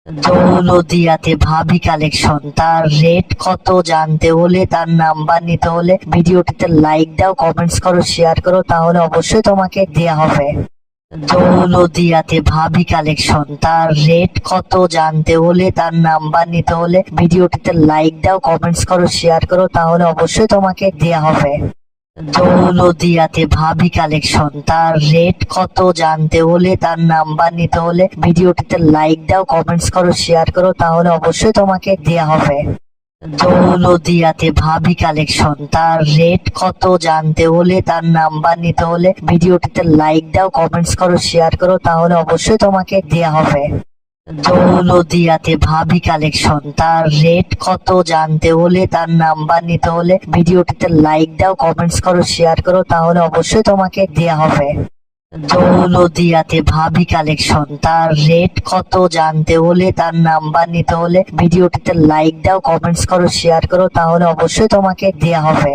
দৌলদিয়াতে ভাবি কালেকশন, তার রেট কত জানতে হলে, তার নাম্বার নিতে হলে ভিডিওটিতে লাইক দাও, কমেন্টস করো, শেয়ার করো, তাহলে অবশ্যই তোমাকে দেয়া হবে। দৌলদিয়াতে ভাবি কালেকশন, তার রেট কত জানতে হলে, তার নাম্বার নিতে হলে ভিডিওটিতে লাইক দাও, কমেন্টস করো, শেয়ার করো, তাহলে অবশ্যই তোমাকে দেয়া হবে। দৌলদিয়াতে ভাবি কালেকশন, তার রেট কত জানতে হলে, তার নাম্বার নিতে হলে ভিডিওটিতে লাইক দাও, কমেন্টস করো, শেয়ার করো, তাহলে অবশ্যই তোমাকে দেয়া হবে। দৌলদিয়াতে ভাবি কালেকশন, তার রেট কত জানতে হলে, তার নাম্বার নিতে হলে ভিডিওটিতে লাইক দাও, কমেন্টস করো, শেয়ার করো, তাহলে অবশ্যই তোমাকে দেয়া হবে। দৌলদিয়াতে ভাবি কালেকশন, তার রেট কত জানতে হলে, তার নাম্বার নিতে হলে ভিডিওটিতে লাইক দাও, কমেন্টস করো, শেয়ার করো, তাহলে অবশ্যই তোমাকে দেয়া হবে। দৌলদিয়াতে ভাবি কালেকশন, তার রেট কত জানতে হলে, তার নাম্বার নিতে হলে ভিডিওটিতে লাইক দাও, কমেন্টস করো, শেয়ার করো, তাহলে অবশ্যই তোমাকে দেয়া হবে।